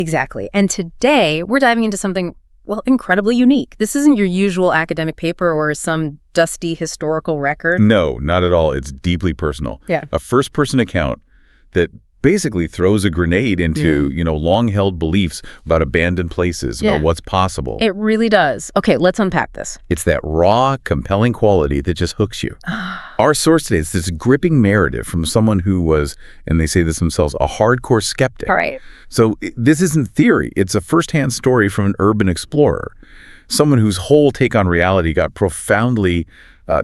Exactly. And today, we're diving into something, well, incredibly unique. This isn't your usual academic paper or some dusty historical record. No, not at all. It's deeply personal. Yeah. A first-person account that basically throws a grenade into, long-held beliefs about abandoned places, about what's possible. It really does. Okay, let's unpack this. It's that raw, compelling quality that just hooks you. Our source today is this gripping narrative from someone who was, and they say this themselves, a hardcore skeptic. All right. So this isn't theory. It's a firsthand story from an urban explorer, someone whose whole take on reality got profoundly,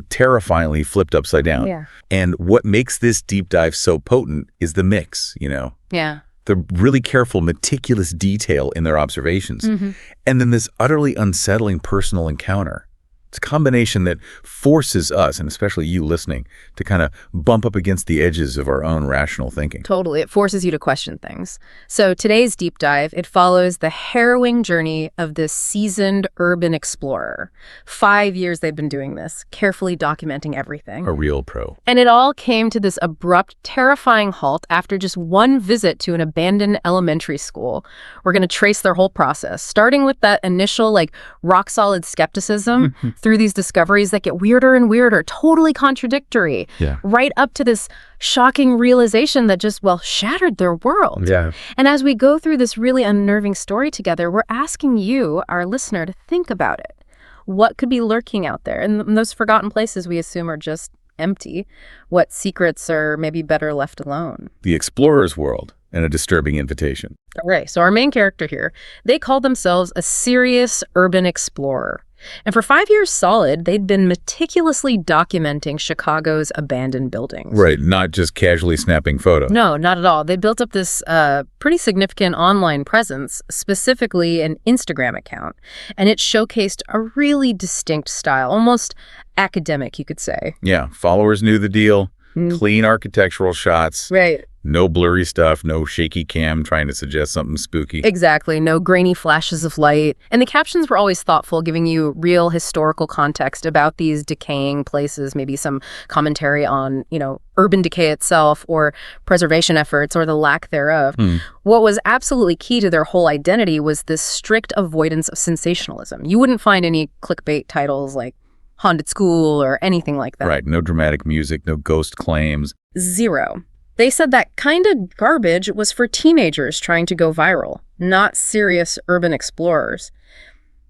terrifyingly flipped upside down. Yeah. And what makes this deep dive so potent is the mix, Yeah. the really careful, meticulous detail in their observations, and then this utterly unsettling personal encounter. It's a combination that forces us, and especially you listening, to kind of bump up against the edges of our own rational thinking. Totally. It forces you to question things. So today's deep dive, it follows the harrowing journey of this seasoned urban explorer. 5 years they've been doing this, carefully documenting everything. A real pro. And it all came to this abrupt, terrifying halt after just one visit to an abandoned elementary school. We're going to trace their whole process, starting with that initial, rock-solid skepticism through these discoveries that get weirder and weirder, totally contradictory, right up to this shocking realization that just, shattered their world. Yeah. And as we go through this really unnerving story together, we're asking you, our listener, to think about it. What could be lurking out there? And those forgotten places we assume are just empty. What secrets are maybe better left alone? The explorer's world and a disturbing invitation. All right, so our main character here, they call themselves a serious urban explorer. And for 5 years solid, they'd been meticulously documenting Chicago's abandoned buildings. Right, not just casually snapping photos. No, not at all. They built up this pretty significant online presence, specifically an Instagram account. And it showcased a really distinct style, almost academic, you could say. Yeah, followers knew the deal. Clean architectural shots. Right. No blurry stuff, no shaky cam trying to suggest something spooky. Exactly. No grainy flashes of light. And the captions were always thoughtful, giving you real historical context about these decaying places, maybe some commentary on, urban decay itself or preservation efforts or the lack thereof. What was absolutely key to their whole identity was this strict avoidance of sensationalism. You wouldn't find any clickbait titles like Haunted School or anything like that. Right. No dramatic music, no ghost claims. Zero. They said that kind of garbage was for teenagers trying to go viral, not serious urban explorers.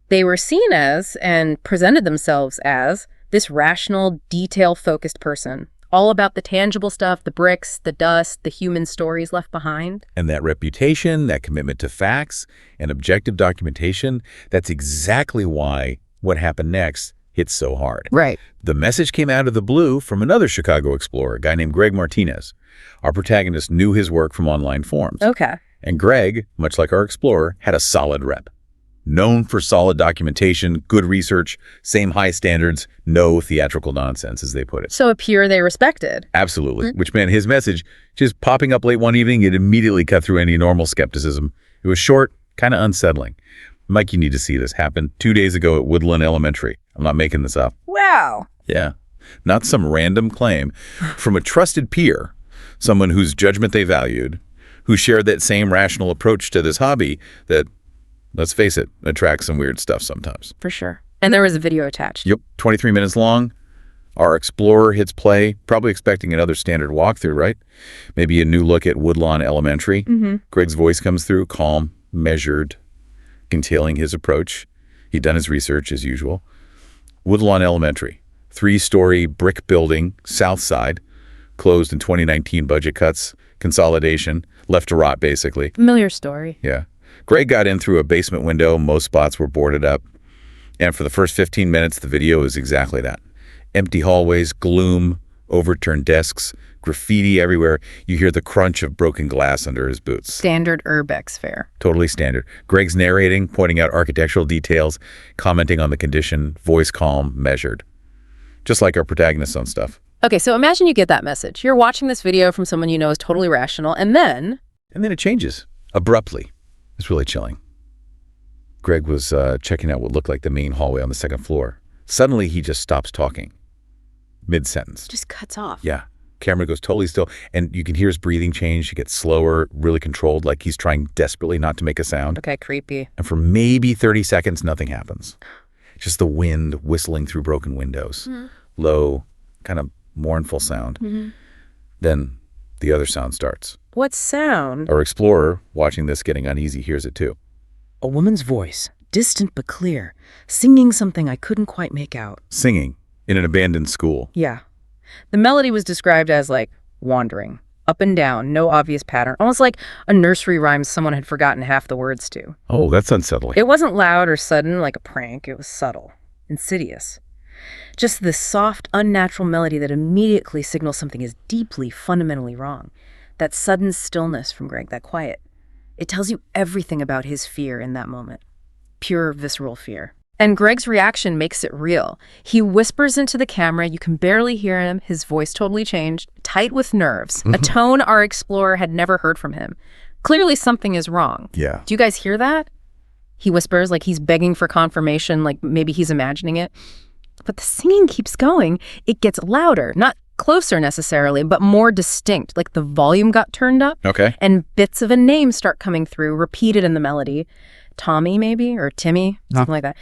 They were seen as, and presented themselves as, this rational, detail-focused person, all about the tangible stuff, the bricks, the dust, the human stories left behind. And that reputation, that commitment to facts and objective documentation, that's exactly why what happened next hit so hard. Right. The message came out of the blue from another Chicago explorer, a guy named Greg Martinez. Our protagonist knew his work from online forums. Okay. And Greg, much like our explorer, had a solid rep. Known for solid documentation, good research, same high standards, no theatrical nonsense, as they put it. So a peer they respected. Absolutely. Which meant his message, just popping up late one evening, it immediately cut through any normal skepticism. It was short, kind of unsettling. Mike, you need to see this happen 2 days ago at Woodlawn Elementary. I'm not making this up. Wow. Yeah. Not some random claim. From a trusted peer, someone whose judgment they valued, who shared that same rational approach to this hobby that, let's face it, attracts some weird stuff sometimes. For sure. And there was a video attached. Yep. 23 minutes long. Our explorer hits play, probably expecting another standard walkthrough, right? Maybe a new look at Woodlawn Elementary. Greg's voice comes through, calm, measured, detailing his approach. He'd done his research as usual. Woodlawn Elementary, 3-story brick building, south side, closed in 2019, budget cuts, consolidation, left to rot basically. Familiar story. Yeah. Greg got in through a basement window. Most spots were boarded up. And for the first 15 minutes, the video is exactly that. Empty hallways, gloom, overturned desks, graffiti everywhere. You hear the crunch of broken glass under his boots. Standard urbex fare. Totally standard. Greg's narrating, pointing out architectural details, commenting on the condition, voice calm, measured. Just like our protagonists on stuff. Okay, so imagine you get that message. You're watching this video from someone you know is totally rational, and then it changes, abruptly. It's really chilling. Greg was checking out what looked like the main hallway on the second floor. Suddenly, he just stops talking. Mid-sentence. just cuts off. Yeah. Camera goes totally still, and you can hear his breathing change. He gets slower, really controlled, like he's trying desperately not to make a sound. Okay, creepy. And for maybe 30 seconds, nothing happens. Just the wind whistling through broken windows. Low, kind of mournful sound. Then the other sound starts. What sound? Our explorer, watching this, getting uneasy, hears it too. A woman's voice, distant but clear, singing something I couldn't quite make out. Singing in an abandoned school. Yeah. The melody was described as, like, wandering, up and down, no obvious pattern, almost like a nursery rhyme someone had forgotten half the words to. Oh, that's unsettling. It wasn't loud or sudden like a prank. It was subtle, insidious. Just this soft, unnatural melody that immediately signals something is deeply, fundamentally wrong. That sudden stillness from Greg, that quiet. It tells you everything about his fear in that moment. Pure, visceral fear. And Greg's reaction makes it real. He whispers into the camera. You can barely hear him. His voice totally changed. Tight with nerves. A tone our explorer had never heard from him. Clearly something is wrong. Yeah. Do you guys hear that? He whispers like he's begging for confirmation, like maybe he's imagining it. But the singing keeps going. It gets louder. Not closer necessarily, but more distinct. Like the volume got turned up. Okay. And bits of a name start coming through, repeated in the melody. Tommy, maybe, or Timmy, something like that.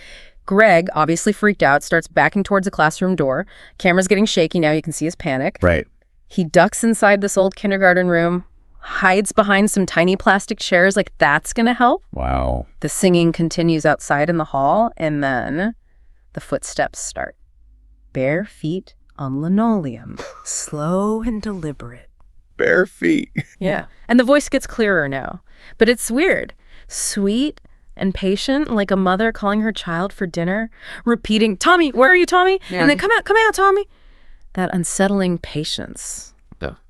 Greg, obviously freaked out, starts backing towards the classroom door. Camera's getting shaky now. You can see his panic. Right. He ducks inside this old kindergarten room, hides behind some tiny plastic chairs, like that's going to help. Wow. The singing continues outside in the hall, and then the footsteps start. Bare feet on linoleum, slow and deliberate. Bare feet. Yeah. And the voice gets clearer now. But it's weird. Sweet and patient, like a mother calling her child for dinner, repeating, "Tommy, where are you, Tommy?" Yeah. And then, come out, Tommy." That unsettling patience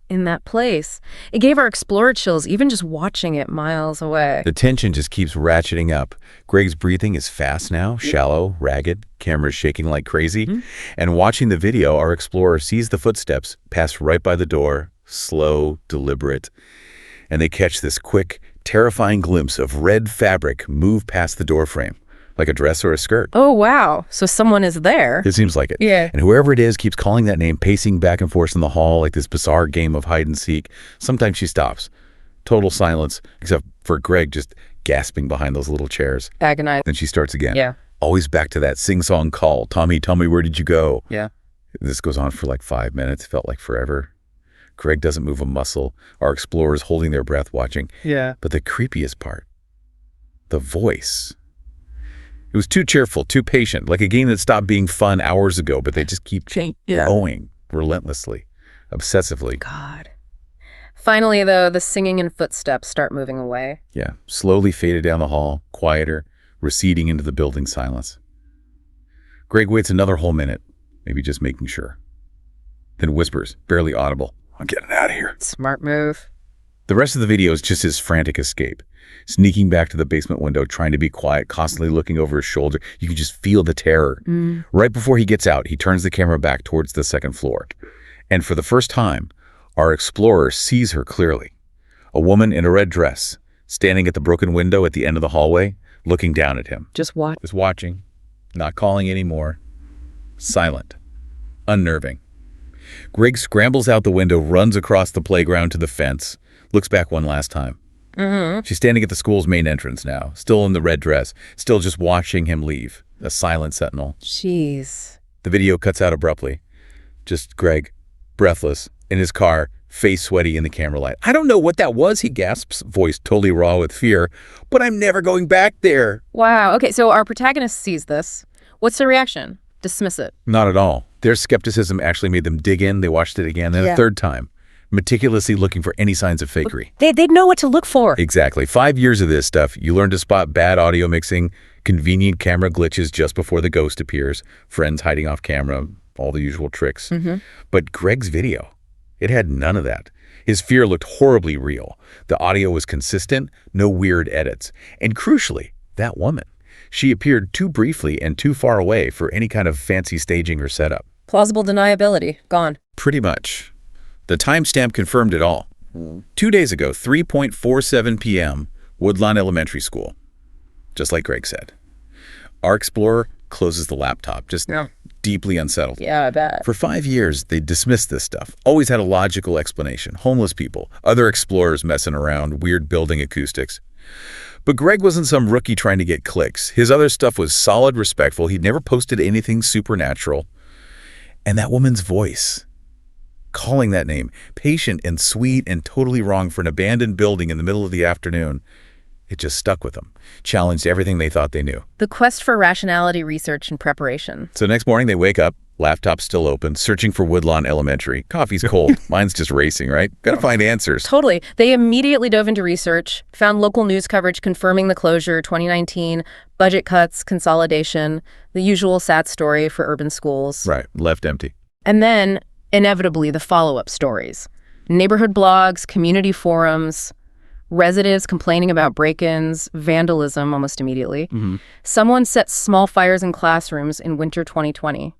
in that place. It gave our explorer chills, even just watching it miles away. The tension just keeps ratcheting up. Greg's breathing is fast now, shallow, ragged, camera's shaking like crazy. And watching the video, our explorer sees the footsteps pass right by the door, slow, deliberate. And they catch this quick, terrifying glimpse of red fabric move past the door frame, like a dress or a skirt. Oh, wow. So someone is there. It seems like it. Yeah. And whoever it is keeps calling that name, pacing back and forth in the hall like this bizarre game of hide and seek. Sometimes she stops. Total silence, except for Greg just gasping behind those little chairs. Agonized. Then she starts again. Yeah. Always back to that sing-song call. "Tommy, tell me, where did you go?" Yeah. This goes on for like 5 minutes. Felt like forever. Greg doesn't move a muscle. Our explorers holding their breath watching. Yeah. But the creepiest part, the voice. It was too cheerful, too patient, like a game that stopped being fun hours ago, but they just keep going relentlessly, obsessively. God. Finally, though, the singing and footsteps start moving away. Yeah, slowly faded down the hall, quieter, receding into the building silence. Greg waits another whole minute, maybe just making sure. Then whispers, barely audible, "I'm getting out of here." Smart move. The rest of the video is just his frantic escape, sneaking back to the basement window, trying to be quiet, constantly looking over his shoulder. You can just feel the terror. Right before he gets out, he turns the camera back towards the second floor. And for the first time, our explorer sees her clearly. A woman in a red dress, standing at the broken window at the end of the hallway, looking down at him. Just watch. Just watching, not calling anymore. Silent. Unnerving. Greg scrambles out the window, runs across the playground to the fence, looks back one last time. She's standing at the school's main entrance now, still in the red dress, still just watching him leave, a silent sentinel. Jeez. The video cuts out abruptly. Just Greg, breathless, in his car, face sweaty in the camera light. "I don't know what that was," he gasps, voice totally raw with fear, "but I'm never going back there." Wow. Okay, so our protagonist sees this. What's the reaction? Dismiss it. Not at all. Their skepticism actually made them dig in. They watched it again, and a third time, meticulously looking for any signs of fakery. They'd know what to look for. Exactly. 5 years of this stuff, you learn to spot bad audio mixing, convenient camera glitches just before the ghost appears, friends hiding off camera, all the usual tricks. But Greg's video, it had none of that. His fear looked horribly real. The audio was consistent, no weird edits. And crucially, that woman, she appeared too briefly and too far away for any kind of fancy staging or setup. Plausible deniability. Gone. Pretty much. The timestamp confirmed it all. 2 days ago, 3:47 p.m., Woodlawn Elementary School. Just like Greg said. Our explorer closes the laptop, just deeply unsettled. Yeah, I bet. For 5 years, they dismissed this stuff. Always had a logical explanation. Homeless people, other explorers messing around, weird building acoustics. But Greg wasn't some rookie trying to get clicks. His other stuff was solid, respectful. He'd never posted anything supernatural. And that woman's voice, calling that name, patient and sweet and totally wrong for an abandoned building in the middle of the afternoon, it just stuck with them, challenged everything they thought they knew. The quest for rationality, research, and preparation. So next morning they wake up, laptop still open, searching for Woodlawn Elementary. Coffee's cold. Mine's just racing, right? Gotta find answers. Totally. They immediately dove into research, found local news coverage confirming the closure, 2019, budget cuts, consolidation, the usual sad story for urban schools. Right, left empty. And then, inevitably, the follow-up stories. Neighborhood blogs, community forums, residents complaining about break-ins, vandalism almost immediately. Someone set small fires in classrooms in winter 2020.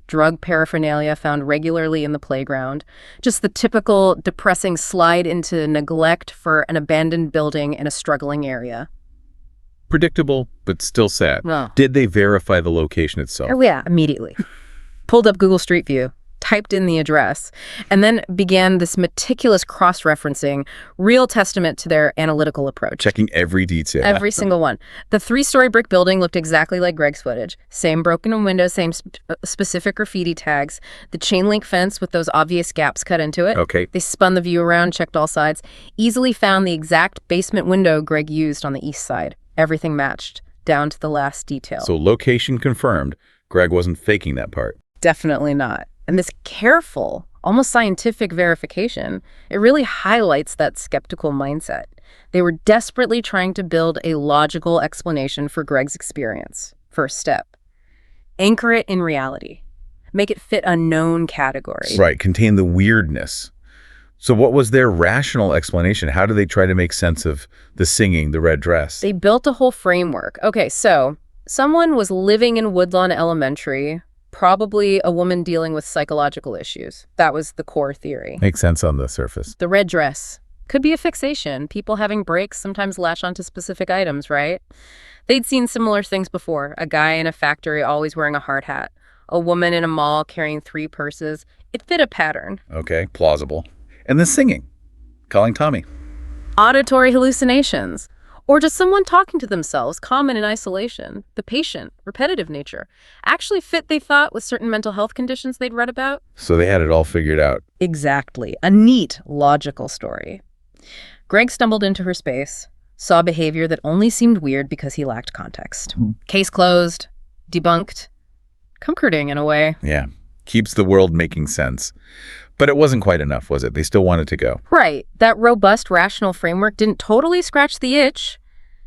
Drug paraphernalia found regularly in the playground. Just the typical depressing slide into neglect for an abandoned building in a struggling area. Predictable, but still sad. No. Did they verify the location itself? Oh, yeah, immediately. Pulled up Google Street View, typed in the address, and then began this meticulous cross-referencing, real testament to their analytical approach. Checking every detail. Every single one. The 3-story brick building looked exactly like Greg's footage. Same broken windows, same specific graffiti tags. The chain link fence with those obvious gaps cut into it. Okay. They spun the view around, checked all sides. Easily found the exact basement window Greg used on the east side. Everything matched, down to the last detail. So location confirmed. Greg wasn't faking that part. Definitely not. And this careful, almost scientific verification, it really highlights that skeptical mindset. They were desperately trying to build a logical explanation for Greg's experience. First step. Anchor it in reality. Make it fit a known category. Right, contain the weirdness. So what was their rational explanation? How do they try to make sense of the singing, the red dress? They built a whole framework. Okay, so someone was living in Woodlawn Elementary, probably a woman dealing with psychological issues. That was the core theory. Makes sense on the surface. The red dress could be a fixation. People having breaks sometimes latch onto specific items, right? They'd seen similar things before. A guy in a factory always wearing a hard hat. A woman in a mall carrying 3 purses. It fit a pattern. Okay, plausible. And the singing, calling Tommy. Auditory hallucinations. Or just someone talking to themselves, common in isolation. The patient, repetitive nature. Actually fit, they thought, with certain mental health conditions they'd read about. So they had it all figured out. Exactly. A neat, logical story. Greg stumbled into her space, saw behavior that only seemed weird because he lacked context. Case closed, debunked, comforting in a way. Yeah, keeps the world making sense. But it wasn't quite enough, was it? They still wanted to go. Right. That robust, rational framework didn't totally scratch the itch.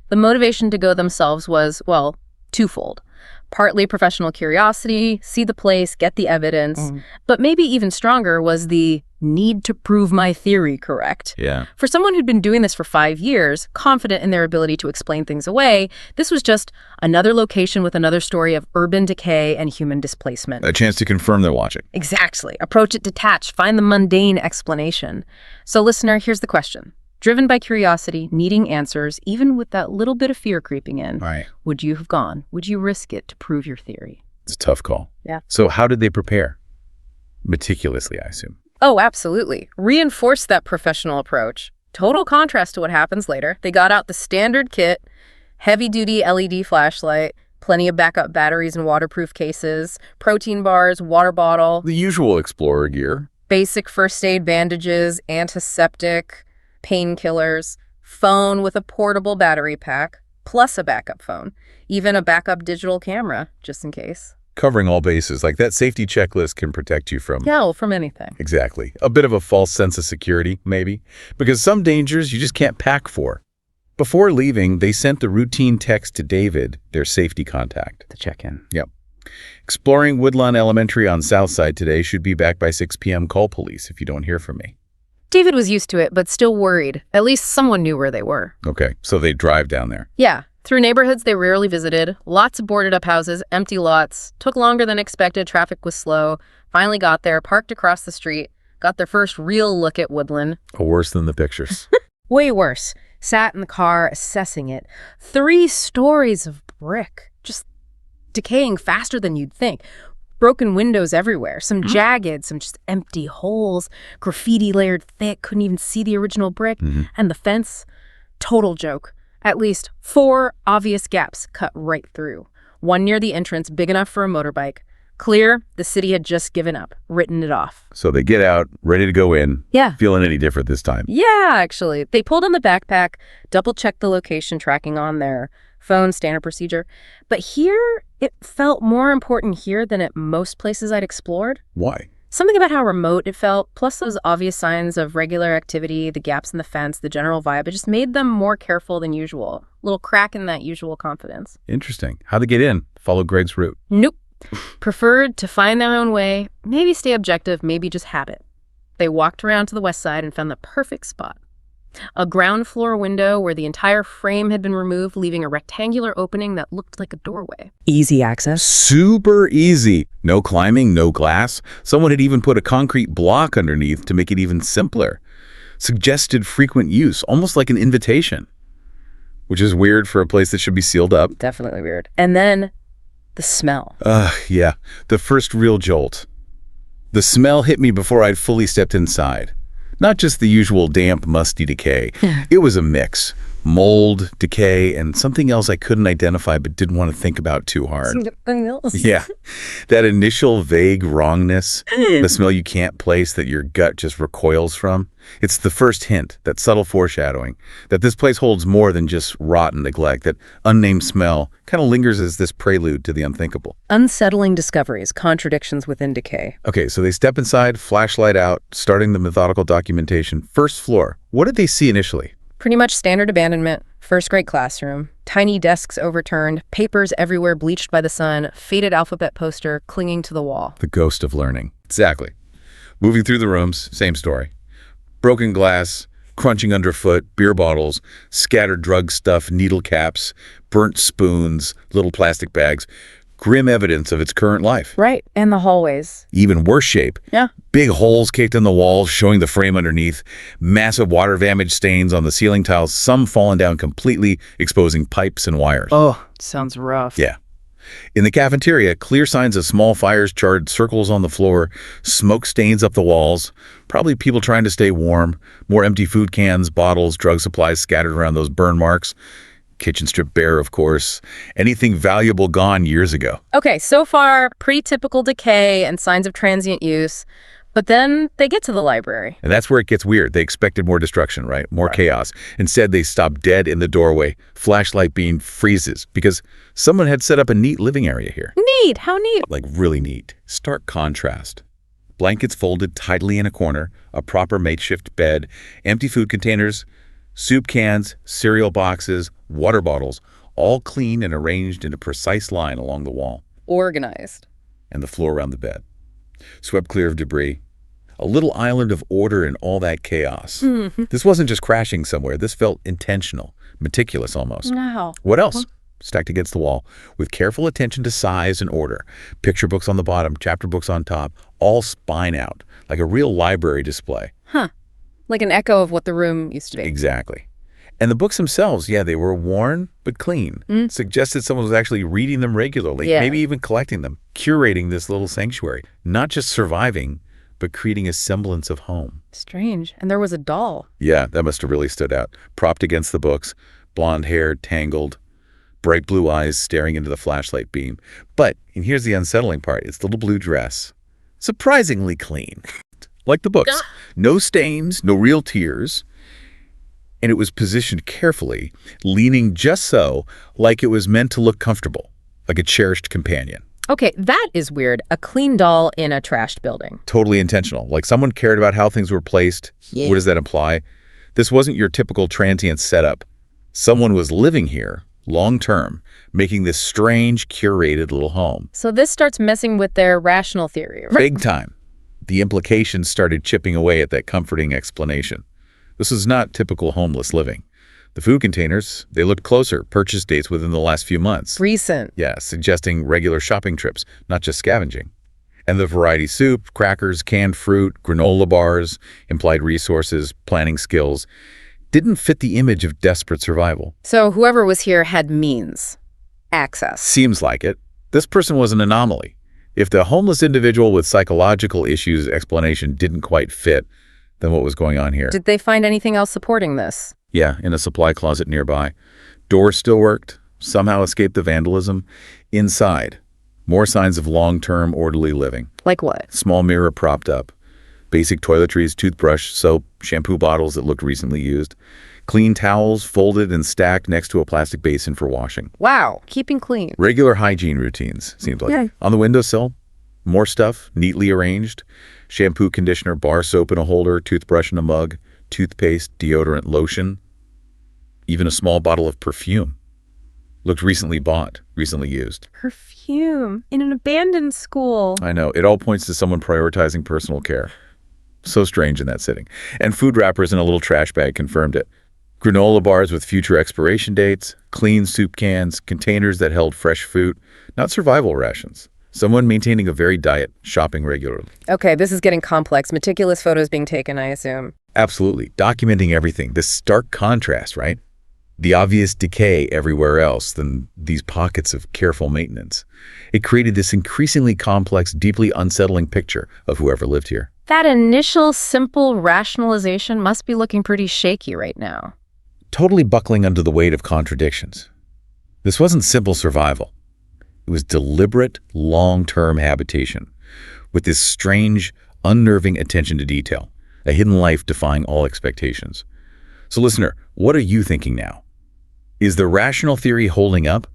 The motivation to go themselves was, well, twofold. Partly professional curiosity, see the place, get the evidence. But maybe even stronger was the need to prove my theory correct. Yeah. For someone who'd been doing this for 5 years, confident in their ability to explain things away, this was just another location with another story of urban decay and human displacement. A chance to confirm their logic. Exactly. Approach it detached. Find the mundane explanation. So, listener, here's the question. Driven by curiosity, needing answers, even with that little bit of fear creeping in, Right. would you have gone? Would you risk it to prove your theory? It's a tough call. Yeah. So how did they prepare? Meticulously, I assume. Oh, absolutely. Reinforce that professional approach. Total contrast to what happens later. They got out the standard kit, heavy-duty LED flashlight, plenty of backup batteries and waterproof cases, protein bars, water bottle, The usual explorer gear. basic first aid bandages, antiseptic, painkillers, phone with a portable battery pack, plus a backup phone, even a backup digital camera, just in case. Covering all bases. Like that safety checklist can protect you from... Yeah, well, from anything. Exactly. A bit of a false sense of security, maybe. Because some dangers you just can't pack for. Before leaving, they sent the routine text to David, their safety contact. To check in. Yep. Exploring Woodlawn Elementary on Southside today. Should be back by 6 p.m. Call police if you don't hear from me. David was used to it, but still worried. At least someone knew where they were. Okay, so they drive down there. Yeah, through neighborhoods they rarely visited, lots of boarded up houses, empty lots, took longer than expected, traffic was slow, finally got there, parked across the street, got their first real look at Woodland. Worse than the pictures. Way worse. Sat in the car, assessing it. 3 stories of brick, just decaying faster than you'd think. Broken windows everywhere, some jagged, some just empty holes, graffiti layered thick, couldn't even see the original brick, and the fence, total joke. At least 4 obvious gaps cut right through. One near the entrance, big enough for a motorbike. Clear, the city had just given up, written it off. So they get out, ready to go in. Yeah. Feeling any different this time? Yeah, actually. They pulled on the backpack, double-checked the location tracking on their phone, standard procedure. But here, it felt more important here than at most places I'd explored. Why? Something about how remote it felt, plus those obvious signs of regular activity, the gaps in the fence, the general vibe, it just made them more careful than usual. A little crack in that usual confidence. Interesting. How'd they get in? Follow Greg's route? Nope. Preferred to find their own way, maybe stay objective, maybe just habit. They walked around to the west side and found the perfect spot. A ground floor window where the entire frame had been removed, leaving a rectangular opening that looked like a doorway. Easy access. Super easy. No climbing, no glass. Someone had even put a concrete block underneath to make it even simpler. Suggested frequent use, almost like an invitation. Which is weird for a place that should be sealed up. Definitely weird. And then the smell. Yeah. The first real jolt. The smell hit me before I'd fully stepped inside. Not just the usual damp, musty decay. It was a mix. Mold, decay, and something else I couldn't identify but didn't want to think about too hard. Something else. Yeah. That initial vague wrongness, the smell you can't place that your gut just recoils from. It's the first hint, that subtle foreshadowing, that this place holds more than just rotten neglect, that unnamed smell kind of lingers as this prelude to the unthinkable. Unsettling discoveries, contradictions within decay. Okay, so they step inside, flashlight out, starting the methodical documentation. First floor. What did they see initially? Pretty much standard abandonment, first grade classroom, tiny desks overturned, papers everywhere bleached by the sun, faded alphabet poster clinging to the wall. The ghost of learning. Exactly. Moving through the rooms, same story. Broken glass, crunching underfoot, beer bottles, scattered drug stuff, needle caps, burnt spoons, little plastic bags. Grim evidence of its current life. Right, and the hallways. Even worse shape. Yeah. Big holes kicked in the walls, showing the frame underneath. Massive water damage stains on the ceiling tiles, some fallen down completely, exposing pipes and wires. Oh, sounds rough. Yeah. In the cafeteria, clear signs of small fires charred circles on the floor, smoke stains up the walls, probably people trying to stay warm, more empty food cans, bottles, drug supplies scattered around those burn marks. Kitchen stripped bare, of course. Anything valuable gone years ago. Okay, so far, pretty typical decay and signs of transient use. But then they get to the library. And that's where it gets weird. They expected more destruction, right? More chaos. Instead, they stop dead in the doorway. Flashlight beam freezes because someone had set up a neat living area here. Neat, how neat. Like really neat. Stark contrast. Blankets folded tightly in a corner, a proper makeshift bed, empty food containers, soup cans, cereal boxes, water bottles, all clean and arranged in a precise line along the wall. Organized. And the floor around the bed. Swept clear of debris. A little island of order in all that chaos. This wasn't just crashing somewhere. This felt intentional, meticulous almost. Wow. What else? Stacked against the wall, with careful attention to size and order. Picture books on the bottom, chapter books on top, all spine out, like a real library display. Huh. Like an echo of what the room used to be. Exactly. And the books themselves, yeah, they were worn but clean. Suggested someone was actually reading them regularly, maybe even collecting them, curating this little sanctuary. Not just surviving, but creating a semblance of home. Strange. And there was a doll. Yeah, that must have really stood out. Propped against the books, blonde hair, tangled, bright blue eyes staring into the flashlight beam. But, and here's the unsettling part, it's the little blue dress. Surprisingly clean. Like the books. No stains, no real tears. And it was positioned carefully, leaning just so, like it was meant to look comfortable, like a cherished companion. Okay, that is weird. A clean doll in a trashed building. Totally intentional. Like someone cared about how things were placed. Yeah. What does that imply? This wasn't your typical transient setup. Someone was living here, long-term, making this strange, curated little home. So this starts messing with their rational theory. Big time. The implications started chipping away at that comforting explanation. This is not typical homeless living. The food containers, they looked closer, purchase dates within the last few months. Recent. Yeah, suggesting regular shopping trips, not just scavenging. And the variety soup, crackers, canned fruit, granola bars, implied resources, planning skills, didn't fit the image of desperate survival. So whoever was here had means. Access. Seems like it. This person was an anomaly. If the homeless individual with psychological issues explanation didn't quite fit, then what was going on here? Did they find anything else supporting this? Yeah, in a supply closet nearby. Doors still worked, somehow escaped the vandalism. Inside, more signs of long-term orderly living. Like what? Small mirror propped up. Basic toiletries, toothbrush, soap, shampoo bottles that looked recently used. Clean towels folded and stacked next to a plastic basin for washing. Wow, keeping clean. Regular hygiene routines, seems like. Yeah. On the windowsill, more stuff, neatly arranged. Shampoo, conditioner, bar soap in a holder, toothbrush in a mug, toothpaste, deodorant, lotion. Even a small bottle of perfume. Looked recently bought, recently used. Perfume in an abandoned school. I know. It all points to someone prioritizing personal care. So strange in that sitting. And food wrappers in a little trash bag confirmed it. Granola bars with future expiration dates, clean soup cans, containers that held fresh food, not survival rations. Someone maintaining a varied diet, shopping regularly. Okay, this is getting complex. Meticulous photos being taken, I assume. Absolutely. Documenting everything. This stark contrast, right? The obvious decay everywhere else than these pockets of careful maintenance. It created this increasingly complex, deeply unsettling picture of whoever lived here. That initial simple rationalization must be looking pretty shaky right now. Totally buckling under the weight of contradictions. This wasn't simple survival. It was deliberate, long-term habitation with this strange, unnerving attention to detail, a hidden life defying all expectations. So listener, what are you thinking now? Is the rational theory holding up,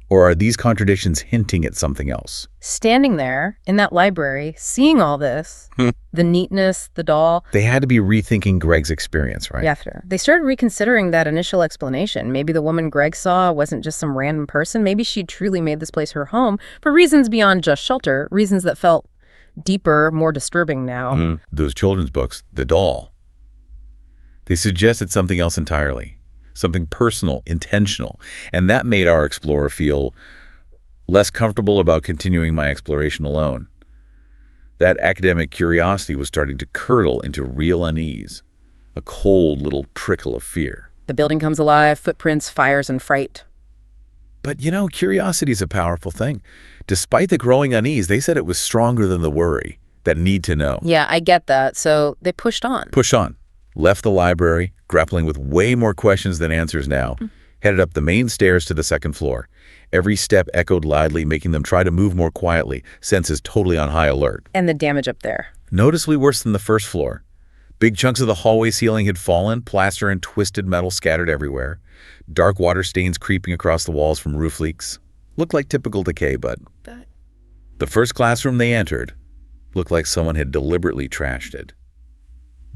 or are these contradictions hinting at something else? Standing there in that library, seeing all this, the neatness, the doll. They had to be rethinking Greg's experience, right? Yeah, they started reconsidering that initial explanation. Maybe the woman Greg saw wasn't just some random person. Maybe she truly made this place her home for reasons beyond just shelter, reasons that felt deeper, more disturbing now. Those children's books, the doll, they suggested something else entirely. Something personal, intentional. And that made our explorer feel less comfortable about continuing my exploration alone. That academic curiosity was starting to curdle into real unease, a cold little trickle of fear. The building comes alive, footprints, fires, and fright. But, curiosity is a powerful thing. Despite the growing unease, they said it was stronger than the worry, that need to know. Yeah, I get that. So they pushed on. Push on. Left the library, grappling with way more questions than answers now, headed up the main stairs to the second floor. Every step echoed loudly, making them try to move more quietly, senses totally on high alert. And the damage up there. Noticeably worse than the first floor. Big chunks of the hallway ceiling had fallen, plaster and twisted metal scattered everywhere. Dark water stains creeping across the walls from roof leaks. Looked like typical decay, but the first classroom they entered looked like someone had deliberately trashed it.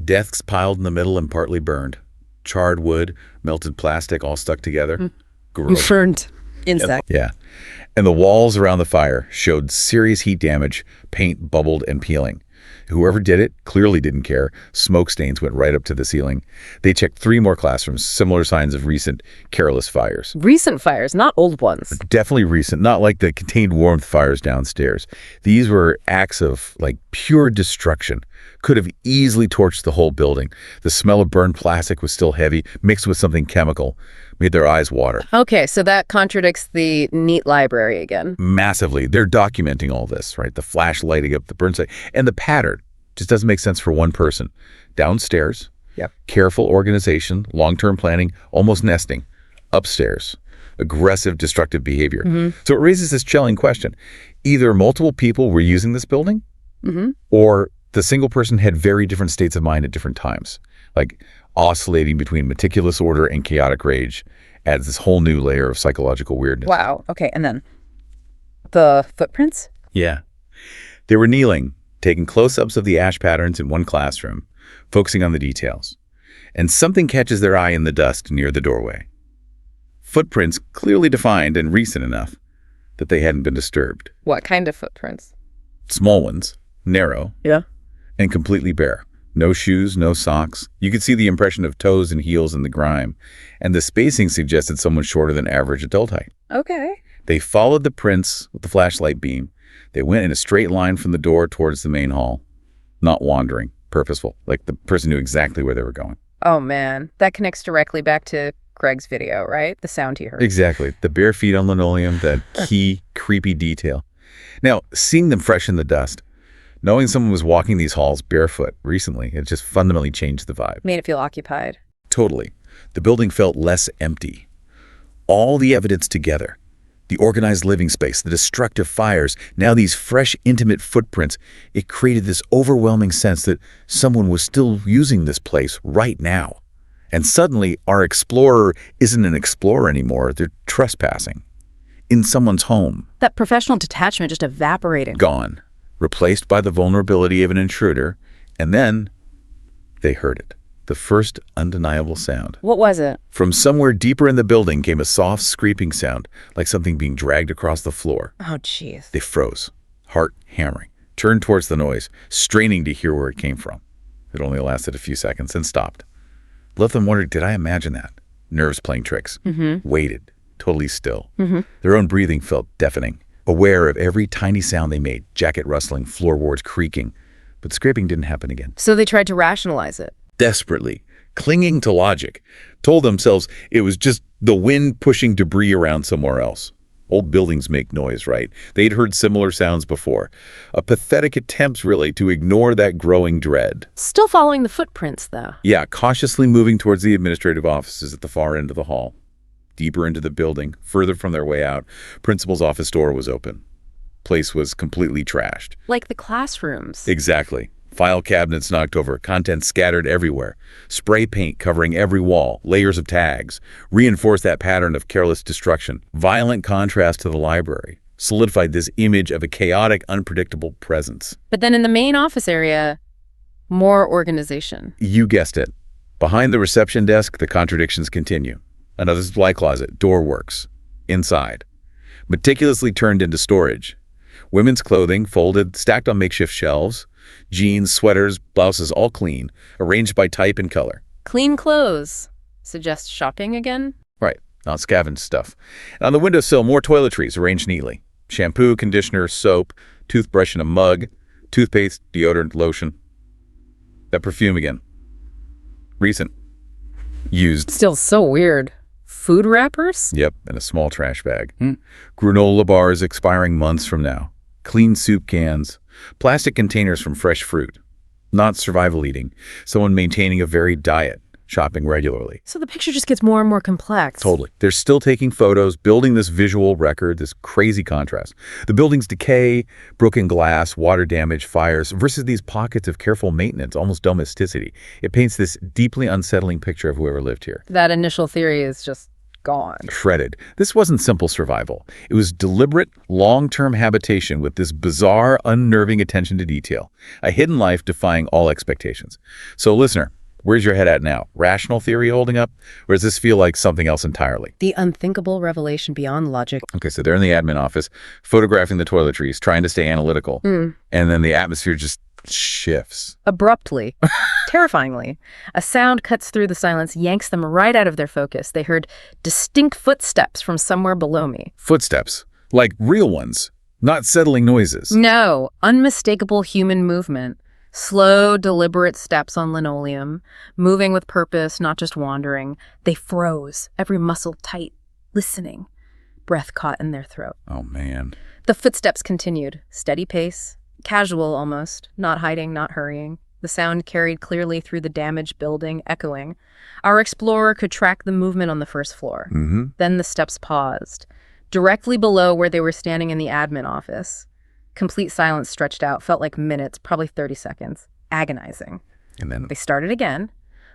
Desks piled in the middle and partly burned. Charred wood, melted plastic, all stuck together. Gross. Burned insect. Yeah. And the walls around the fire showed serious heat damage, paint bubbled and peeling. Whoever did it clearly didn't care. Smoke stains went right up to the ceiling. They checked 3 more classrooms, similar signs of recent careless fires. Recent fires, not old ones. Definitely recent, not like the contained warmth fires downstairs. These were acts of pure destruction. Could have easily torched the whole building. The smell of burned plastic was still heavy, mixed with something chemical. Made their eyes water. Okay, so that contradicts the neat library again. Massively. They're documenting all this, right? The flash lighting up the burn site. And the pattern just doesn't make sense for one person. Downstairs, careful organization, long-term planning, almost nesting. Upstairs, aggressive, destructive behavior. So it raises this chilling question. Either multiple people were using this building, or the single person had very different states of mind at different times. Oscillating between meticulous order and chaotic rage adds this whole new layer of psychological weirdness. Wow. Okay, and then the footprints? Yeah. They were kneeling, taking close-ups of the ash patterns in one classroom, focusing on the details. And something catches their eye in the dust near the doorway. Footprints clearly defined and recent enough that they hadn't been disturbed. What kind of footprints? Small ones, narrow, and completely bare. No shoes, no socks. You could see the impression of toes and heels in the grime, and the spacing suggested someone shorter than average adult height. Okay. They followed the prints with the flashlight beam. They went in a straight line from the door towards the main hall. Not wandering, purposeful, like the person knew exactly where they were going. Oh, man. That connects directly back to Greg's video, right? The sound he heard. Exactly. The bare feet on linoleum, that key, creepy detail. Now, seeing them fresh in the dust, knowing someone was walking these halls barefoot recently, it just fundamentally changed the vibe. Made it feel occupied. Totally. The building felt less empty. All the evidence together, the organized living space, the destructive fires, now these fresh, intimate footprints, it created this overwhelming sense that someone was still using this place right now. And suddenly, our explorer isn't an explorer anymore. They're trespassing in someone's home. That professional detachment just evaporated. Gone. Replaced by the vulnerability of an intruder. And then they heard it. The first undeniable sound. What was it? From somewhere deeper in the building came a soft scraping sound, like something being dragged across the floor. Oh, jeez. They froze, heart hammering, turned towards the noise, straining to hear where it came from. It only lasted a few seconds and stopped. Left them wondering, did I imagine that? Nerves playing tricks. Waited, totally still. Their own breathing felt deafening, aware of every tiny sound they made, jacket rustling, floorboards creaking. But scraping didn't happen again. So they tried to rationalize it. Desperately, clinging to logic, told themselves it was just the wind pushing debris around somewhere else. Old buildings make noise, right? They'd heard similar sounds before. A pathetic attempt, really, to ignore that growing dread. Still following the footprints, though. Yeah, cautiously moving towards the administrative offices at the far end of the hall. Deeper into the building, further from their way out, principal's office door was open. Place was completely trashed. Like the classrooms. Exactly. File cabinets knocked over, contents scattered everywhere. Spray paint covering every wall, layers of tags. Reinforced that pattern of careless destruction. Violent contrast to the library. Solidified this image of a chaotic, unpredictable presence. But then in the main office area, more organization. You guessed it. Behind the reception desk, the contradictions continue. Another supply closet, door works. Inside. Meticulously turned into storage. Women's clothing, folded, stacked on makeshift shelves. Jeans, sweaters, blouses, all clean, arranged by type and color. Clean clothes. Suggests shopping again? Right, not scavenged stuff. And on the windowsill, more toiletries arranged neatly. Shampoo, conditioner, soap, toothbrush in a mug, toothpaste, deodorant, lotion. That perfume again. Recent. Used. Still so weird. Food wrappers? Yep, in a small trash bag. Granola bars expiring months from now. Clean soup cans. Plastic containers from fresh fruit. Not survival eating. Someone maintaining a varied diet. Shopping regularly. So the picture just gets more and more complex. Totally. They're still taking photos, building this visual record, this crazy contrast. The building's decay, broken glass, water damage, fires, versus these pockets of careful maintenance, almost domesticity. It paints this deeply unsettling picture of whoever lived here. That initial theory is just gone. Shredded. This wasn't simple survival. It was deliberate, long-term habitation with this bizarre, unnerving attention to detail. A hidden life defying all expectations. So, listener, where's your head at now? Rational theory holding up? Or does this feel like something else entirely? The unthinkable revelation beyond logic. Okay, so they're in the admin office, photographing the toiletries, trying to stay analytical. And then the atmosphere just shifts. Abruptly. Terrifyingly. A sound cuts through the silence, yanks them right out of their focus. They heard distinct footsteps from somewhere below me. Footsteps. Like real ones. Not settling noises. No. Unmistakable human movement. Slow, deliberate steps on linoleum, moving with purpose, not just wandering. They froze, every muscle tight, listening, breath caught in their throat. Oh, man. The footsteps continued, steady pace, casual almost, not hiding, not hurrying. The sound carried clearly through the damaged building, echoing. Our explorer could track the movement on the first floor. Then the steps paused, directly below where they were standing in the admin office. Complete silence stretched out, felt like minutes, probably 30 seconds. Agonizing. And then They started again,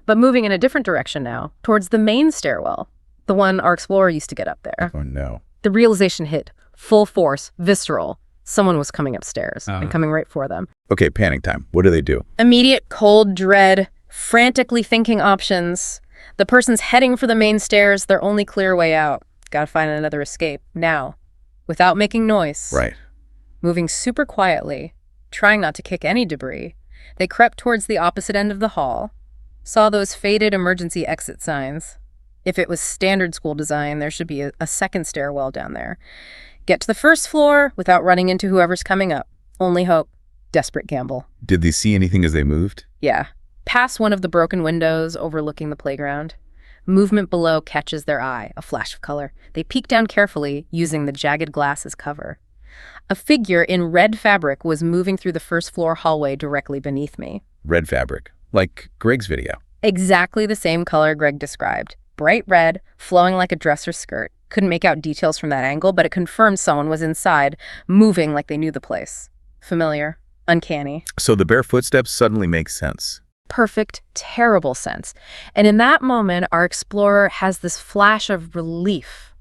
but moving in a different direction now, towards the main stairwell, the one our explorer used to get up there. oh, no. The realization hit, full force, visceral. Someone was coming upstairs and coming right for them. Okay, panic time. What do? Immediate cold dread, frantically thinking options. The person's heading for the main stairs, their only clear way out. Gotta find another escape, now, without making noise. Right. Moving super quietly, trying not to kick any debris, they crept towards the opposite end of the hall, saw those faded emergency exit signs. If it was standard school design, there should be a second stairwell down there. Get to the first floor without running into whoever's coming up. Only hope. Desperate gamble. Did they see anything as they moved? Yeah. Past one of the broken windows overlooking the playground. Movement below catches their eye, a flash of color. They peek down carefully, using the jagged glass as cover. A figure in red fabric was moving through the first floor hallway directly beneath me. Red fabric, like Greg's video. Exactly the same color Greg described. Bright red, flowing like a dress or skirt. Couldn't make out details from that angle, but it confirmed someone was inside, moving like they knew the place. Familiar. Uncanny. So the bare footsteps suddenly make sense. Perfect, terrible sense. And in that moment, our explorer has this flash of relief.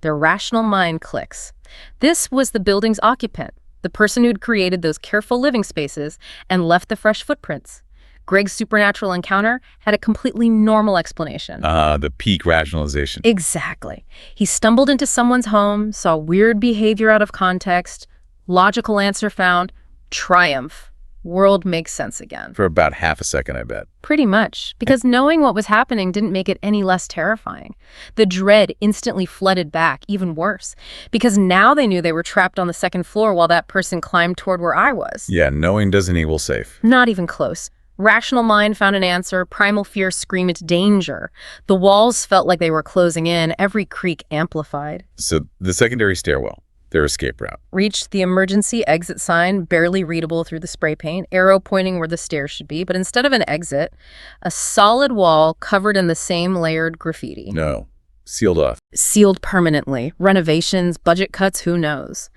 Their rational mind clicks. This was the building's occupant, the person who'd created those careful living spaces and left the fresh footprints. Greg's supernatural encounter had a completely normal explanation. The peak rationalization. Exactly. He stumbled into someone's home, saw weird behavior out of context, logical answer found, triumph. World makes sense again. For about half a second, I bet. Pretty much, because knowing what was happening didn't make it any less terrifying. The dread instantly flooded back, even worse, because now they knew they were trapped on the second floor while that person climbed toward where I was. Yeah, knowing doesn't equal safe. Not even close. Rational mind found an answer, primal fear screamed danger. The walls felt like they were closing in, every creak amplified. So the secondary stairwell, their escape route. Reached the emergency exit sign, barely readable through the spray paint, arrow pointing where the stairs should be, but instead of an exit, a solid wall covered in the same layered graffiti. No, sealed off. Sealed permanently. Renovations, budget cuts, who knows?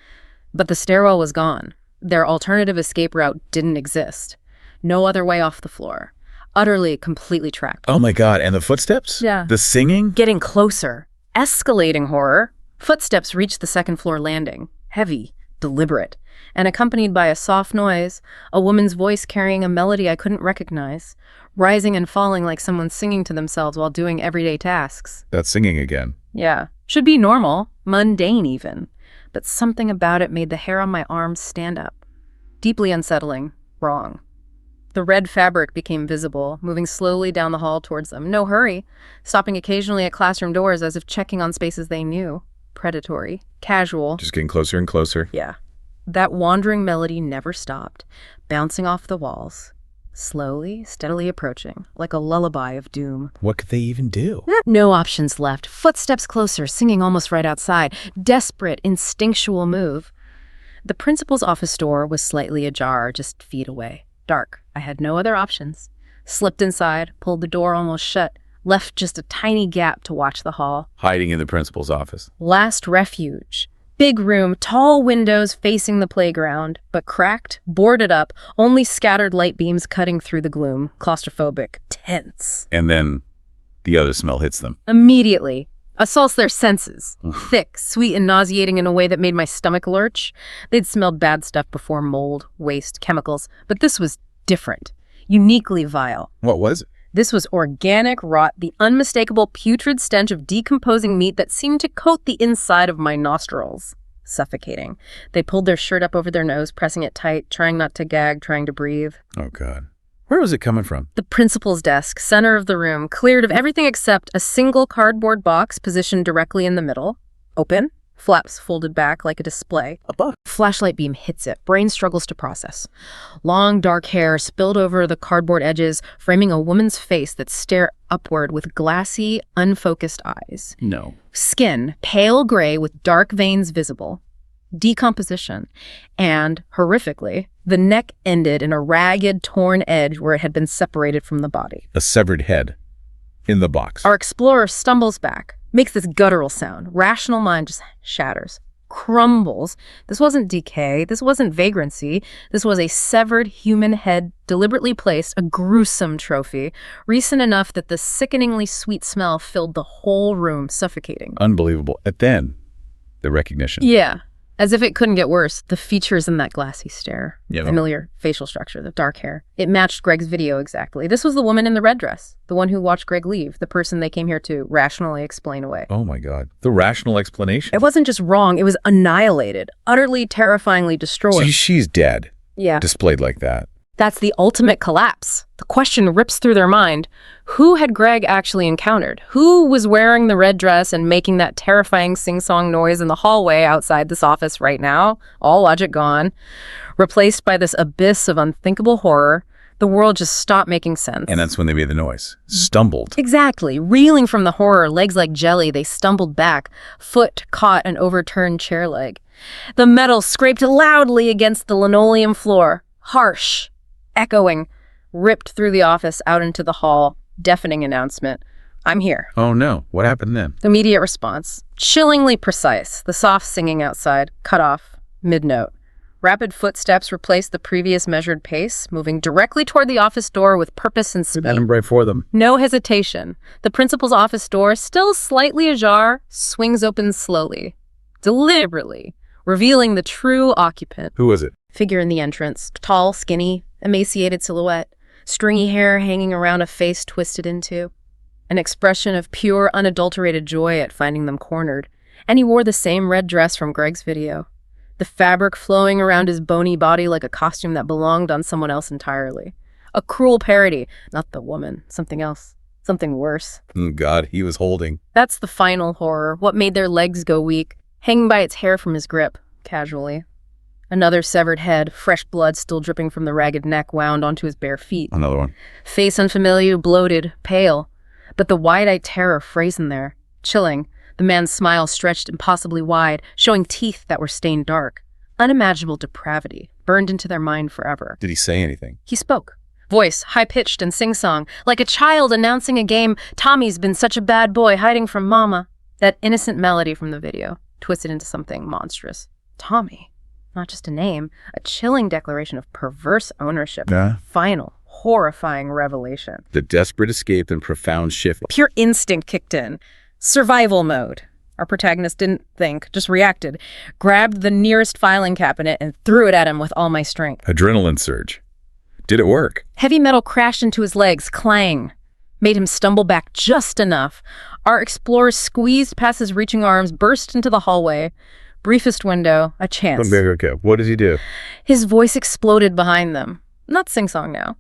But the stairwell was gone. Their alternative escape route didn't exist. No other way off the floor. Utterly, completely trapped. Oh my God, and the footsteps? Yeah. The singing? Getting closer. Escalating horror. Footsteps reached the second floor landing. Heavy, deliberate, and accompanied by a soft noise, a woman's voice carrying a melody I couldn't recognize, rising and falling like someone singing to themselves while doing everyday tasks. That's singing again. Yeah. Should be normal, mundane even. But something about it made the hair on my arms stand up. Deeply unsettling. Wrong. The red fabric became visible, moving slowly down the hall towards them. No hurry, stopping occasionally at classroom doors as if checking on spaces they knew. Predatory. Casual. Just getting closer and closer. Yeah. That wandering melody never stopped, bouncing off the walls. Slowly, steadily approaching, like a lullaby of doom. What could they even do? No options left. Footsteps closer, singing almost right outside. Desperate, instinctual move. The principal's office door was slightly ajar, just feet away. Dark. I had no other options. Slipped inside, pulled the door almost shut, left just a tiny gap to watch the hall. Hiding in the principal's office. Last refuge. Big room, tall windows facing the playground, but cracked, boarded up, only scattered light beams cutting through the gloom. Claustrophobic. Tense. And then the other smell hits them. Immediately. Assaults their senses. Thick, sweet, and nauseating in a way that made my stomach lurch. They'd smelled bad stuff before, mold, waste, chemicals, but this was different. Uniquely vile. What was it? This was organic rot, the unmistakable putrid stench of decomposing meat that seemed to coat the inside of my nostrils. Suffocating. They pulled their shirt up over their nose, pressing it tight, trying not to gag, trying to breathe. Oh, God. Where was it coming from? The principal's desk, center of the room, cleared of everything except a single cardboard box positioned directly in the middle. Open. Flaps folded back like a display. A book. Flashlight beam hits it. Brain struggles to process. Long, dark hair spilled over the cardboard edges, framing a woman's face that stared upward with glassy, unfocused eyes. No. Skin, pale gray with dark veins visible. Decomposition. And, horrifically, the neck ended in a ragged, torn edge where it had been separated from the body. A severed head in the box. Our explorer stumbles back, makes this guttural sound. Rational mind just shatters, crumbles. This wasn't decay. This wasn't vagrancy. This was a severed human head deliberately placed, a gruesome trophy, recent enough that the sickeningly sweet smell filled the whole room, suffocating. Unbelievable. And then the recognition. Yeah. As if it couldn't get worse, the features in that glassy stare. Yeah. Familiar facial structure, the dark hair. It matched Greg's video exactly. This was the woman in the red dress, the one who watched Greg leave, the person they came here to rationally explain away. Oh, my God. The rational explanation. It wasn't just wrong, it was annihilated, utterly, terrifyingly destroyed. So she's dead. Yeah. Displayed like that. That's the ultimate collapse. The question rips through their mind. Who had Greg actually encountered? Who was wearing the red dress and making that terrifying sing-song noise in the hallway outside this office right now? All logic gone. Replaced by this abyss of unthinkable horror, the world just stopped making sense. And that's when they made the noise. Stumbled. Exactly. Reeling from the horror, legs like jelly, they stumbled back. Foot caught an overturned chair leg. The metal scraped loudly against the linoleum floor, harsh, echoing, ripped through the office out into the hall, deafening announcement. I'm here. Oh no, what happened then? Immediate response. Chillingly precise, the soft singing outside, cut off, mid-note. Rapid footsteps replaced the previous measured pace, moving directly toward the office door with purpose and speed. Adam right for them. No hesitation. The principal's office door, still slightly ajar, swings open slowly, deliberately, revealing the true occupant. Who was it? Figure in the entrance, tall, skinny, emaciated silhouette, stringy hair hanging around a face twisted into. An expression of pure, unadulterated joy at finding them cornered. And he wore the same red dress from Greg's video. The fabric flowing around his bony body like a costume that belonged on someone else entirely. A cruel parody. Not the woman. Something else. Something worse. God, he was holding. That's the final horror. What made their legs go weak. Hanging by its hair from his grip. Casually. Another severed head, fresh blood still dripping from the ragged neck, wound onto his bare feet. Another one. Face unfamiliar, bloated, pale. But the wide-eyed terror frozen there. Chilling. The man's smile stretched impossibly wide, showing teeth that were stained dark. Unimaginable depravity, burned into their mind forever. Did he say anything? He spoke. Voice, high-pitched and sing-song, like a child announcing a game. Tommy's been such a bad boy, hiding from Mama. That innocent melody from the video, twisted into something monstrous. Tommy. Not just a name, a chilling declaration of perverse ownership. Yeah. Final, horrifying revelation. The desperate escape and profound shift. Pure instinct kicked in. Survival mode. Our protagonist didn't think, just reacted. Grabbed the nearest filing cabinet and threw it at him with all my strength. Adrenaline surge. Did it work? Heavy metal crashed into his legs, clang. Made him stumble back just enough. Our explorer squeezed past his reaching arms, burst into the hallway. Briefest window, a chance. Okay, what does he do? His voice exploded behind them. Not sing-song now.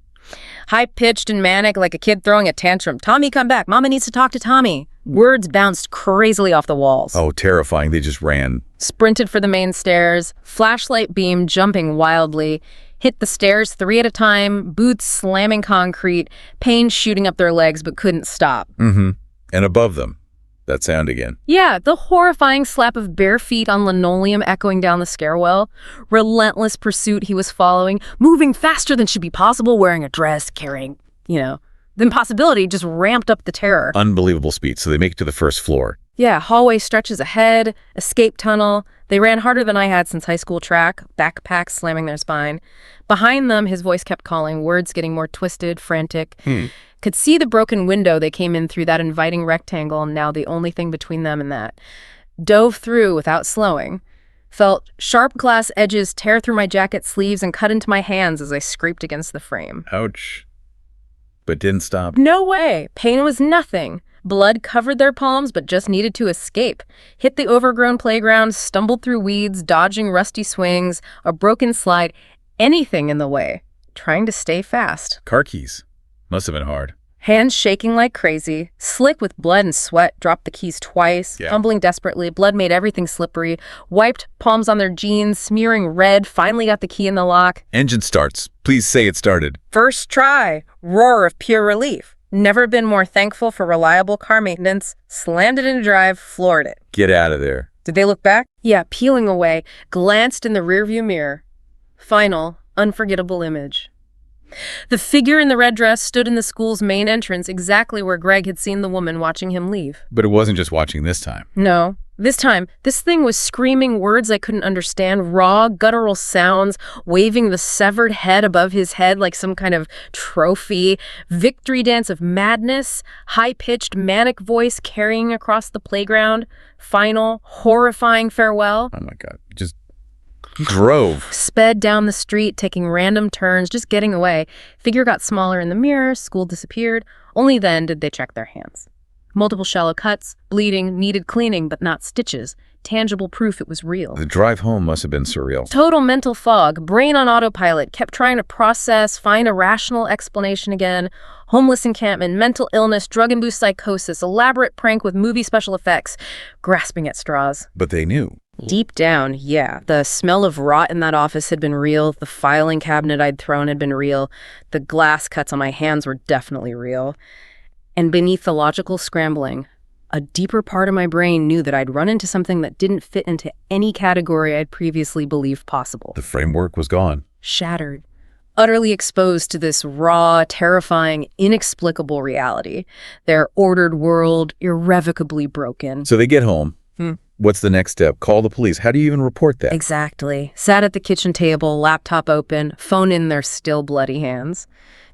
High-pitched and manic like a kid throwing a tantrum. Tommy, come back. Mama needs to talk to Tommy. Words bounced crazily off the walls. Oh, terrifying. They just ran. Sprinted for the main stairs, flashlight beam jumping wildly, hit the stairs 3 at a time, boots slamming concrete, pain shooting up their legs but couldn't stop. Mm-hmm. And above them, that sound again. Yeah, the horrifying slap of bare feet on linoleum echoing down the stairwell. Relentless pursuit he was following, moving faster than should be possible, wearing a dress, carrying, the impossibility just ramped up the terror. Unbelievable speed, so they make it to the first floor. Yeah, hallway stretches ahead, escape tunnel. They ran harder than I had since high school track, backpacks slamming their spine. Behind them, his voice kept calling, words getting more twisted, frantic. Could see the broken window they came in through, that inviting rectangle, and now the only thing between them and that. Dove through without slowing. Felt sharp glass edges tear through my jacket sleeves and cut into my hands as I scraped against the frame. Ouch. But didn't stop. No way. Pain was nothing. Blood covered their palms, but just needed to escape. Hit the overgrown playground, stumbled through weeds, dodging rusty swings, a broken slide, anything in the way. Trying to stay fast. Car keys. Must have been hard. Hands shaking like crazy, slick with blood and sweat, dropped the keys twice, fumbling desperately. Blood made everything slippery. Wiped palms on their jeans, smearing red, finally got the key in the lock. Engine starts. Please say it started. First try. Roar of pure relief. Never been more thankful for reliable car maintenance. Slammed it into drive, floored it. Get out of there. Did they look back? Yeah, peeling away, glanced in the rearview mirror. Final, unforgettable image. The figure in the red dress stood in the school's main entrance, exactly where Greg had seen the woman watching him leave. But it wasn't just watching this time. No. This time, this thing was screaming words I couldn't understand, raw, guttural sounds, waving the severed head above his head like some kind of trophy, victory dance of madness, high-pitched, manic voice carrying across the playground, final, horrifying farewell. Oh my God. Just drove. Sped down the street, taking random turns, just getting away. Figure got smaller in the mirror, school disappeared. Only then did they check their hands. Multiple shallow cuts, bleeding, needed cleaning, but not stitches. Tangible proof it was real. The drive home must have been surreal. Total mental fog, brain on autopilot, kept trying to process, find a rational explanation again. Homeless encampment, mental illness, drug-induced psychosis, elaborate prank with movie special effects, grasping at straws. But they knew. Deep down, yeah. The smell of rot in that office had been real. The filing cabinet I'd thrown had been real. The glass cuts on my hands were definitely real. And beneath the logical scrambling, a deeper part of my brain knew that I'd run into something that didn't fit into any category I'd previously believed possible. The framework was gone. Shattered. Utterly exposed to this raw, terrifying, inexplicable reality. Their ordered world irrevocably broken. So they get home. What's the next step? Call the police. How do you even report that? Exactly. Sat at the kitchen table, laptop open, phone in their still bloody hands.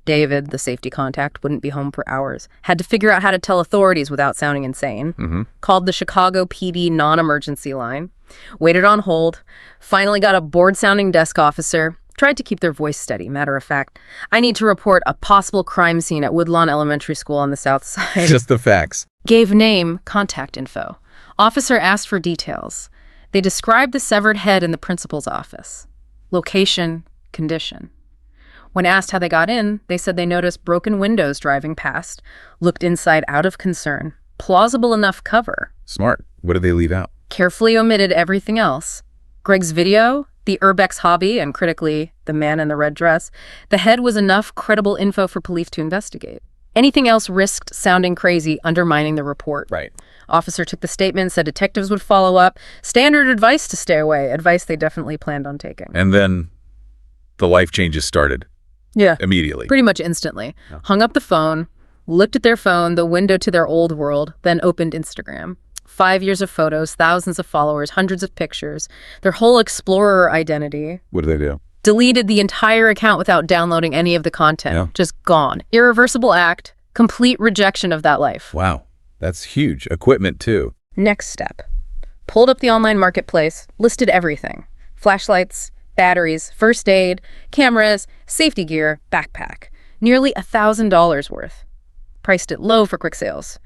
David, the safety contact, wouldn't be home for hours. Had to figure out how to tell authorities without sounding insane. Called the Chicago PD non-emergency line. Waited on hold. Finally got a bored-sounding desk officer. Tried to keep their voice steady, matter of fact. I need to report a possible crime scene at Woodlawn Elementary School on the south side. Just the facts. Gave name, contact info. Officer asked for details. They described the severed head in the principal's office. Location, condition. When asked how they got in, they said they noticed broken windows driving past, looked inside out of concern. Plausible enough cover. Smart. What did they leave out? Carefully omitted everything else. Greg's video, the urbex hobby, and critically, the man in the red dress. The head was enough credible info for police to investigate. Anything else risked sounding crazy, undermining the report. Right. Officer took the statement, said detectives would follow up. Standard advice to stay away. Advice they definitely planned on taking. And then the life changes started. Yeah. Immediately. Pretty much instantly. Yeah. Hung up the phone, looked at their phone, the window to their old world, then opened Instagram. 5 years of photos, thousands of followers, hundreds of pictures, their whole explorer identity. What did they do? Deleted the entire account without downloading any of the content. Yeah. Just gone. Irreversible act, complete rejection of that life. Wow. That's huge. Equipment, too. Next step. Pulled up the online marketplace, listed everything. Flashlights, batteries, first aid, cameras, safety gear, backpack. Nearly $1,000 worth. Priced it low for quick sales.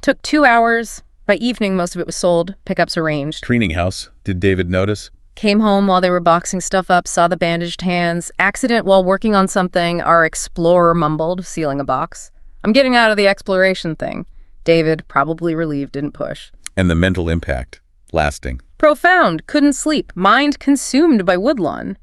Took 2 hours. By evening, most of it was sold, pickups arranged. Cleaning house. Did David notice? Came home while they were boxing stuff up, saw the bandaged hands. Accident while working on something, our explorer mumbled, sealing a box. I'm getting out of the exploration thing. David, probably relieved, didn't push. And the mental impact. Lasting. Profound. Couldn't sleep. Mind consumed by Woodlawn.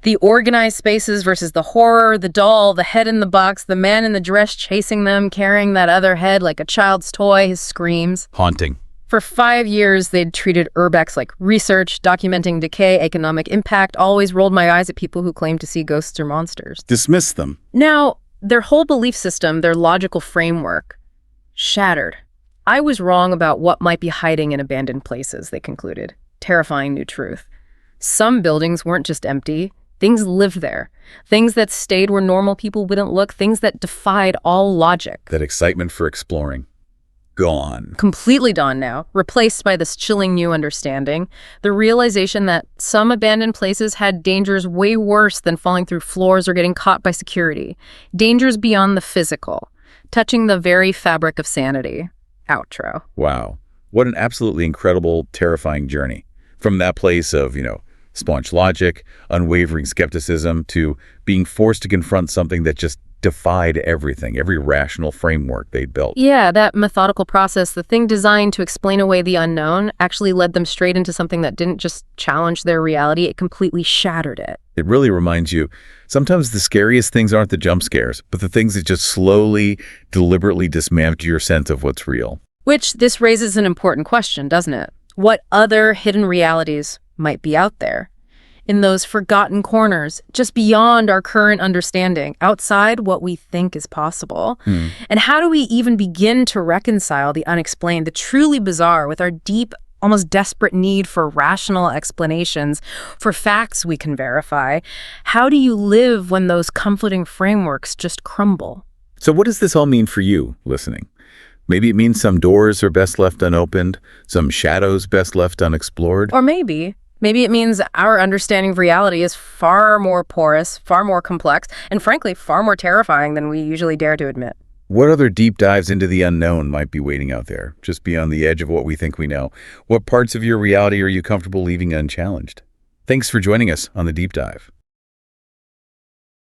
The organized spaces versus the horror, the doll, the head in the box, the man in the dress chasing them, carrying that other head like a child's toy, his screams. Haunting. For 5 years, they'd treated urbex like research, documenting decay, economic impact, always rolled my eyes at people who claimed to see ghosts or monsters. Dismiss them. Now, their whole belief system, their logical framework, shattered. I was wrong about what might be hiding in abandoned places, they concluded. Terrifying new truth. Some buildings weren't just empty. Things lived there. Things that stayed where normal people wouldn't look. Things that defied all logic. That excitement for exploring. Gone. Completely gone now, replaced by this chilling new understanding. The realization that some abandoned places had dangers way worse than falling through floors or getting caught by security. Dangers beyond the physical, touching the very fabric of sanity. Outro. Wow. What an absolutely incredible, terrifying journey. From that place of, staunch logic, unwavering skepticism, to being forced to confront something that just defied everything, every rational framework they'd built. Yeah, that methodical process, the thing designed to explain away the unknown, actually led them straight into something that didn't just challenge their reality, it completely shattered it. It really reminds you, sometimes the scariest things aren't the jump scares, but the things that just slowly, deliberately dismantle your sense of what's real. Which this raises an important question, doesn't it? What other hidden realities might be out there? In those forgotten corners, just beyond our current understanding, outside what we think is possible. And how do we even begin to reconcile the unexplained, the truly bizarre, with our deep, almost desperate need for rational explanations, for facts we can verify? How do you live when those conflicting frameworks just crumble? So what does this all mean for you, listening? Maybe it means some doors are best left unopened, some shadows best left unexplored. Or maybe it means our understanding of reality is far more porous, far more complex, and frankly, far more terrifying than we usually dare to admit. What other deep dives into the unknown might be waiting out there, just beyond the edge of what we think we know? What parts of your reality are you comfortable leaving unchallenged? Thanks for joining us on The Deep Dive.